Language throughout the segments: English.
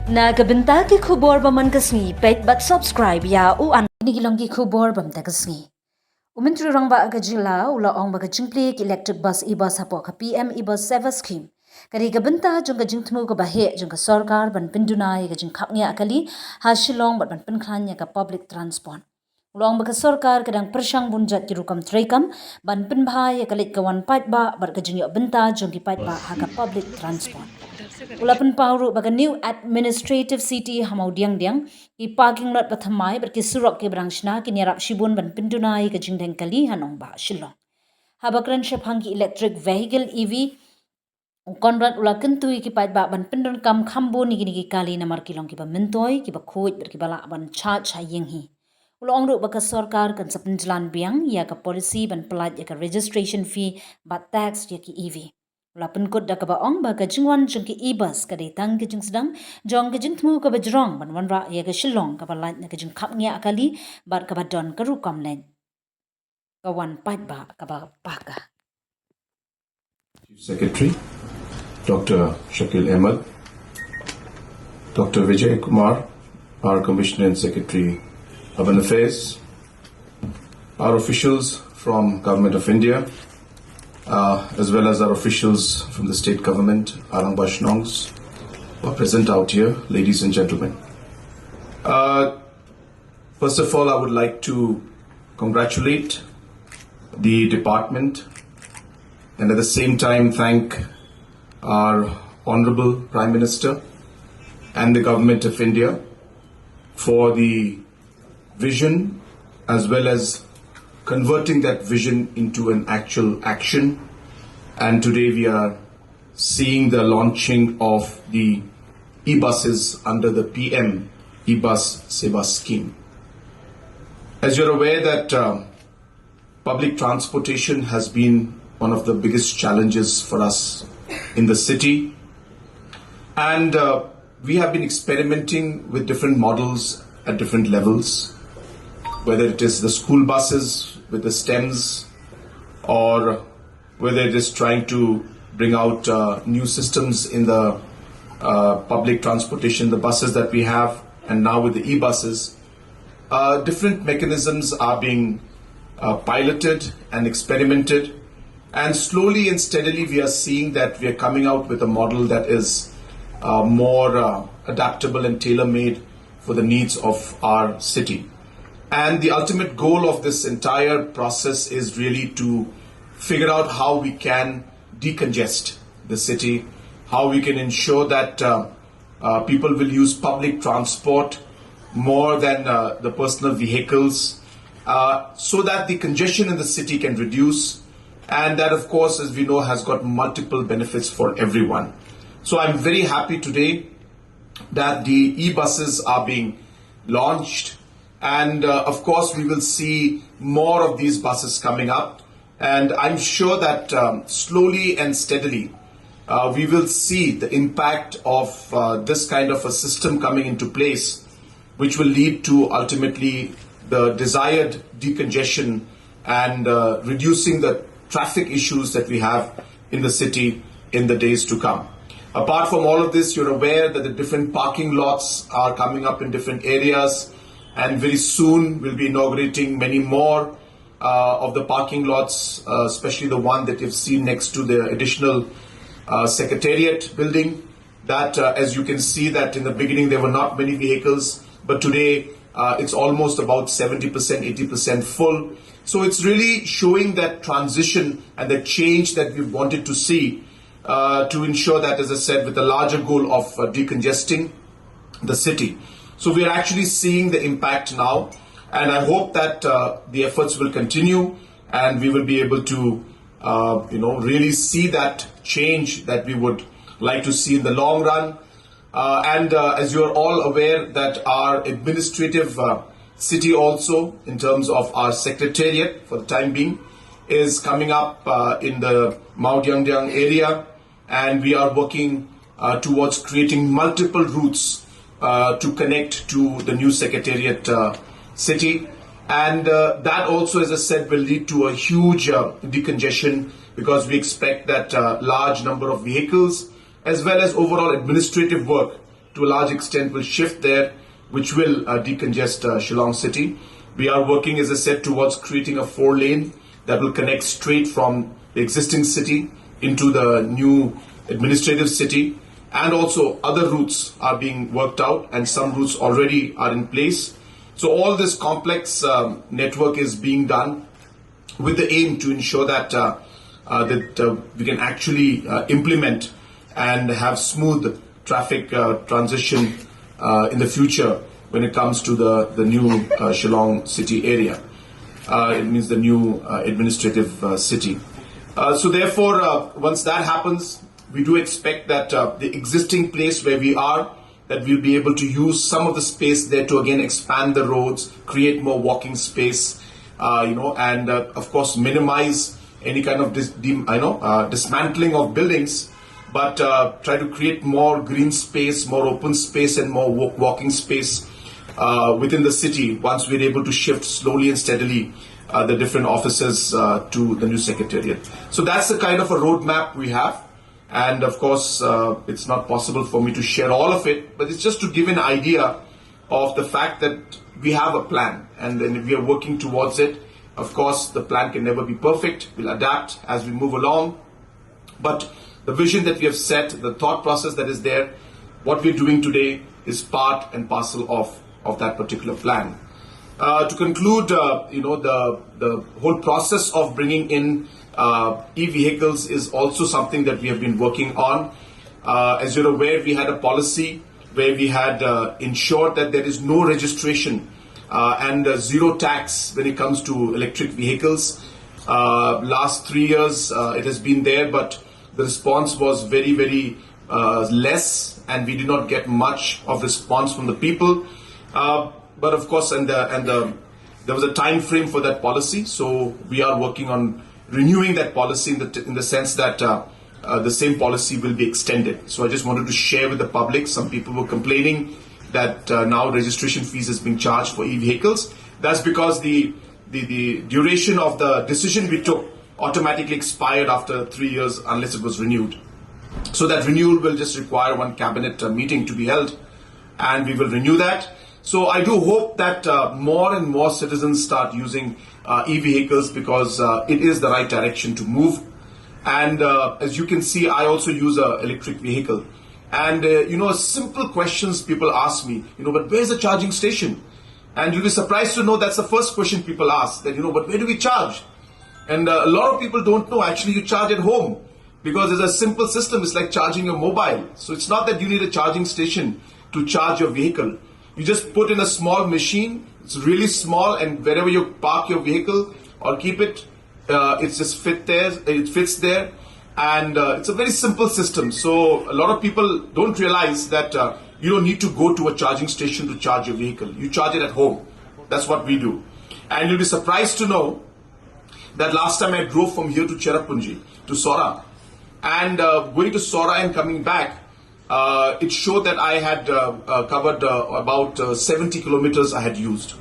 Nagabenta ki khubor baman kasngi paidbah subscribe ya u an nigilong ki khubor bam ta kasngi umintru rang ba aga jila ula ong ba jingpli ki electric bus e-bus hapo ka PM e-bus service scheme kari gabenta jung ka jingthmu ka bahe jung ka sarkar ban pynduna ga jing khapngiah akali ha Shillong ban pinkhanya ka public transport ulong ba ka sarkar kadang persang bunjat ki rukam traikam ban pinbha ya kalit ka wan paidbah bar ka jing benta jung ki paidbah ha ka public transport Ulapan pauru baga new administrative city hamau diang ki parking lot pathamai berki surok ke brangshna ki nyarap shibun ban pyndunai ka jingdeng kali hanong ba Shillong. Habakran shapang ki electric vehicle EV Conrad ulakan tui ki paidbah ban pyndun kam khambu ni ki kali namar kilong ki ba mintoi ki ba khoj berki bala ban charge hayeng hi. Ulong ru baka sarkar kan sapinjalan biang ya ka policy ban pelat ya ka registration fee bat tax ya ki EV. Ulapan kod da ka baong ba ka jingwan jung ki e-bus ka datang ka jing sedang jong ka jing tmu ka ba jrong ban wan ra ya ka Shillong ka ba lait na ka jing khapngiah akali bar ka ba don ka rukam len ka wan paidbah ka ba paka. Chief Secretary Dr. Shakil Ahmed, Dr. Vijay Kumar, our Commissioner and Secretary Urban Affairs, our officials from Government of India, as well as our officials from the state government, Arang Bashnongs, who are present out here, ladies and gentlemen. First of all, I would like to congratulate the department and at the same time thank our Honorable Prime Minister and the Government of India for the vision as well as converting that vision into an actual action. And today we are seeing the launching of the e-buses under the PM e-bus Seva scheme. As you're aware that public transportation has been one of the biggest challenges for us in the city. And we have been experimenting with different models at different levels, whether it is the school buses with the stems or whether it is trying to bring out new systems in the public transportation, the buses that we have, and now with the e-buses. Different mechanisms are being piloted and experimented, and slowly and steadily we are seeing that we are coming out with a model that is more adaptable and tailor-made for the needs of our city. And the ultimate goal of this entire process is really to figure out how we can decongest the city, how we can ensure that people will use public transport more than the personal vehicles, so that the congestion in the city can reduce. And that, of course, as we know, has got multiple benefits for everyone. So I'm very happy today that the e-buses are being launched. And of course, we will see more of these buses coming up. And I'm sure that slowly and steadily, we will see the impact of this kind of a system coming into place, which will lead to ultimately the desired decongestion and reducing the traffic issues that we have in the city in the days to come. Apart from all of this, you're aware that the different parking lots are coming up in different areas, and very soon we'll be inaugurating many more of the parking lots, especially the one that you've seen next to the additional Secretariat building. That, as you can see, that in the beginning there were not many vehicles, but today it's almost about 70%, 80% full. So it's really showing that transition and the change that we wanted to see to ensure that, as I said, with the larger goal of decongesting the city. So we are actually seeing the impact now, and I hope that the efforts will continue and we will be able to, really see that change that we would like to see in the long run. And as you are all aware that our administrative city also, in terms of our secretariat for the time being, is coming up in the Mao Diang area, and we are working towards creating multiple routes to connect to the new secretariat city. And that also, as I said, will lead to a huge decongestion, because we expect that large number of vehicles as well as overall administrative work to a large extent will shift there, which will decongest Shillong city. We are working, as I said, towards creating a 4-lane that will connect straight from the existing city into the new administrative city. And also other routes are being worked out, and some routes already are in place. So all this complex network is being done with the aim to ensure that we can actually implement and have smooth traffic transition in the future when it comes to the new Shillong city area. It means the new administrative city. So therefore, once that happens, we do expect that the existing place where we are, that we'll be able to use some of the space there to again expand the roads, create more walking space, and of course minimize any kind of dismantling of buildings, but try to create more green space, more open space, and more walking space within the city once we're able to shift slowly and steadily the different offices to the new secretariat. So that's the kind of a roadmap we have. And of course, it's not possible for me to share all of it, but it's just to give an idea of the fact that we have a plan and we are working towards it. Of course, the plan can never be perfect. We'll adapt as we move along. But the vision that we have set, the thought process that is there, what we're doing today is part and parcel of that particular plan. To conclude, the whole process of bringing in e-vehicles is also something that we have been working on. As you're aware, we had a policy where we had ensured that there is no registration and zero tax when it comes to electric vehicles. Last 3 years it has been there, but the response was very, very less, and we did not get much of response from the people. But of course, there was a time frame for that policy, so we are working on renewing that policy in the sense that the same policy will be extended. So I just wanted to share with the public. Some people were complaining that now registration fees is being charged for e-vehicles. That's because the duration of the decision we took automatically expired after 3 years unless it was renewed. So that renewal will just require one cabinet meeting to be held, and we will renew that. So I do hope that more and more citizens start using e-vehicles, because it is the right direction to move. And as you can see, I also use an electric vehicle. And simple questions people ask me, but where's the charging station? And you'll be surprised to know that's the first question people ask, that, but where do we charge? And a lot of people don't know, actually you charge at home, because it's a simple system. It's like charging your mobile. So it's not that you need a charging station to charge your vehicle. You just put in a small machine. It's really small, and wherever you park your vehicle or keep it, it just fits there. And it's a very simple system. So a lot of people don't realize that you don't need to go to a charging station to charge your vehicle. You charge it at home. That's what we do. And you'll be surprised to know that last time I drove from here to Cherrapunji, to Sora, and going to Sora and coming back, it showed that I had covered about 70 kilometers I had used.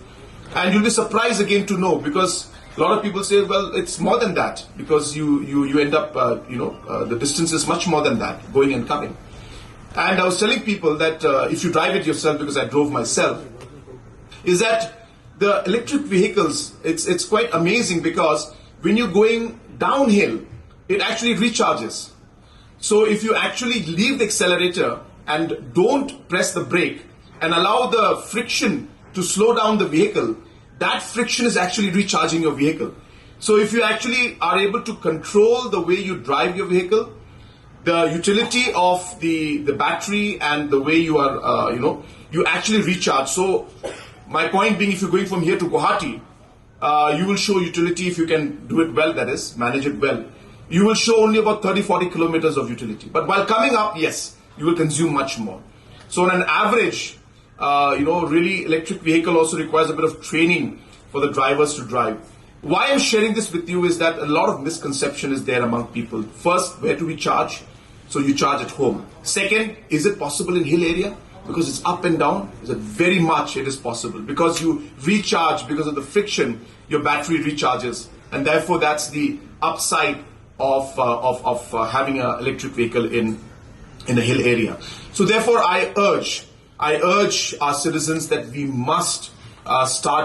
And you'll be surprised again to know, because a lot of people say, well, it's more than that, because you end up, the distance is much more than that, going and coming. And I was telling people that if you drive it yourself, because I drove myself, is that the electric vehicles, it's quite amazing, because when you're going downhill, it actually recharges. So if you actually leave the accelerator and don't press the brake and allow the friction to slow down the vehicle, that friction is actually recharging your vehicle. So if you actually are able to control the way you drive your vehicle, the utility of the battery and the way you are, you actually recharge. So my point being, if you're going from here to Guwahati, you will show utility if you can do it well, that is, manage it well. You will show only about 30-40 kilometers of utility. But while coming up, yes, you will consume much more. So on an average, really electric vehicle also requires a bit of training for the drivers to drive. Why I'm sharing this with you is that a lot of misconception is there among people. First, where do we charge? So you charge at home. Second, is it possible in hill area? Because it's up and down, is it very much it is possible. Because you recharge, because of the friction, your battery recharges. And therefore, that's the upside of having an electric vehicle in a hill area. So therefore, I urge our citizens that we must start